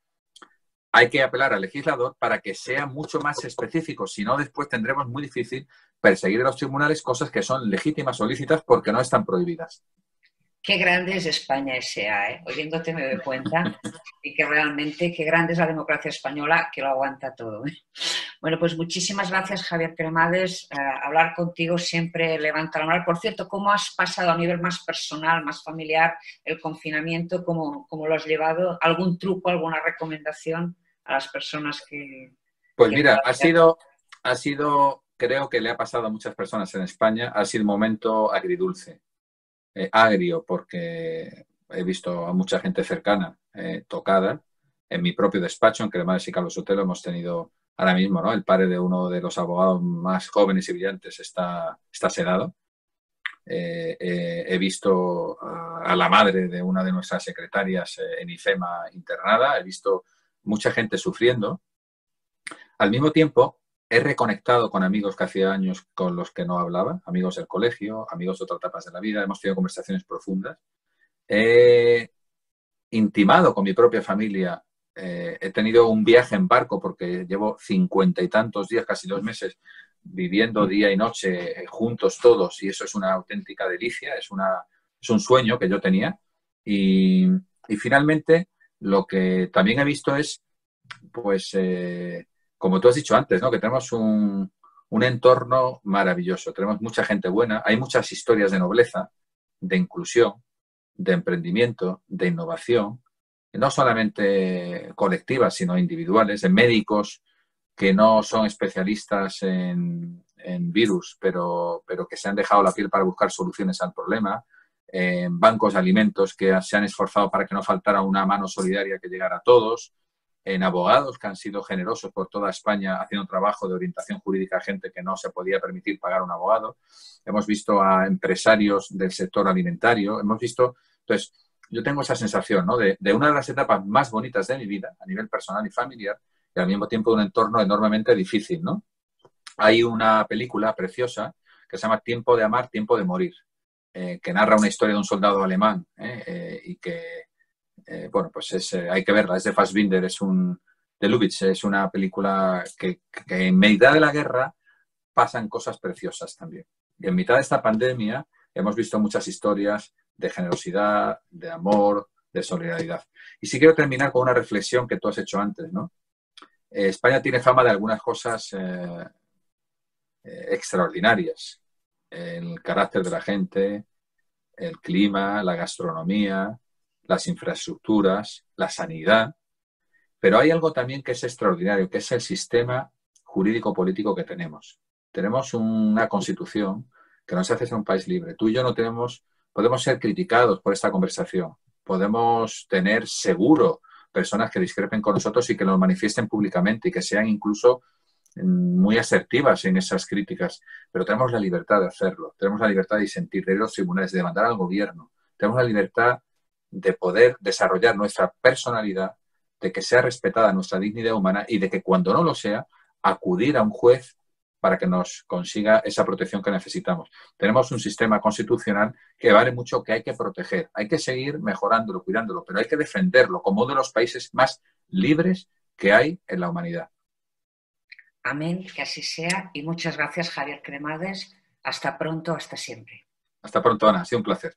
hay que apelar al legislador para que sea mucho más específico, si no después tendremos muy difícil perseguir en los tribunales cosas que son legítimas o lícitas porque no están prohibidas. Qué grande es España S.A., ¿eh? Oyéndote me doy cuenta y que realmente qué grande es la democracia española que lo aguanta todo, ¿eh? Bueno, pues muchísimas gracias, Javier Cremades. Hablar contigo siempre levanta la moral. Por cierto, ¿cómo has pasado a nivel más personal, más familiar, el confinamiento? ¿Cómo lo has llevado? ¿Algún truco, alguna recomendación a las personas que... Pues mira, ha sido, creo que le ha pasado a muchas personas en España, ha sido un momento agridulce. Agrio, porque he visto a mucha gente cercana tocada. En mi propio despacho, en Cremades y Carlos Sotelo, hemos tenido ahora mismo, ¿no? El padre de uno de los abogados más jóvenes y brillantes está sedado. He visto a la madre de una de nuestras secretarias en IFEMA internada. He visto mucha gente sufriendo. Al mismo tiempo, he reconectado con amigos que hacía años con los que no hablaba, amigos del colegio, amigos de otras etapas de la vida. Hemos tenido conversaciones profundas. intimado con mi propia familia. He tenido un viaje en barco porque llevo 50 y tantos días, casi 2 meses, viviendo día y noche juntos todos, y eso es una auténtica delicia, es un sueño que yo tenía. Y finalmente lo que también he visto es, pues, como tú has dicho antes, ¿no? Que tenemos un entorno maravilloso, tenemos mucha gente buena, hay muchas historias de nobleza, de inclusión, de emprendimiento, de innovación, no solamente colectivas, sino individuales, de médicos que no son especialistas en virus, pero que se han dejado la piel para buscar soluciones al problema, en bancos de alimentos que se han esforzado para que no faltara una mano solidaria que llegara a todos, en abogados que han sido generosos por toda España haciendo un trabajo de orientación jurídica a gente que no se podía permitir pagar un abogado. Hemos visto a empresarios del sector alimentario, hemos visto... Entonces, yo tengo esa sensación, ¿no? de una de las etapas más bonitas de mi vida, a nivel personal y familiar, y al mismo tiempo de un entorno enormemente difícil, ¿no? Hay una película preciosa que se llama Tiempo de amar, tiempo de morir, que narra una historia de un soldado alemán y que, bueno, pues hay que verla, es de Fassbinder, de Lubitsch, es una película que en mitad de la guerra pasan cosas preciosas también. Y en mitad de esta pandemia hemos visto muchas historias de generosidad, de amor, de solidaridad. Y sí quiero terminar con una reflexión que tú has hecho antes, ¿no? España tiene fama de algunas cosas extraordinarias. El carácter de la gente, el clima, la gastronomía, las infraestructuras, la sanidad. Pero hay algo también que es extraordinario, que es el sistema jurídico-político que tenemos. Tenemos una constitución que nos hace ser un país libre. Tú y yo no tenemos, podemos ser criticados por esta conversación. Podemos tener seguro personas que discrepen con nosotros y que lo manifiesten públicamente y que sean incluso muy asertivas en esas críticas, pero tenemos la libertad de hacerlo, tenemos la libertad de disentir, de ir a los tribunales, de demandar al gobierno, tenemos la libertad de poder desarrollar nuestra personalidad, de que sea respetada nuestra dignidad humana y de que cuando no lo sea, acudir a un juez para que nos consiga esa protección que necesitamos. Tenemos un sistema constitucional que vale mucho, que hay que proteger, hay que seguir mejorándolo, cuidándolo, pero hay que defenderlo como uno de los países más libres que hay en la humanidad. Amén, que así sea. Y muchas gracias, Javier Cremades. Hasta pronto, hasta siempre. Hasta pronto, Ana. Ha sido un placer.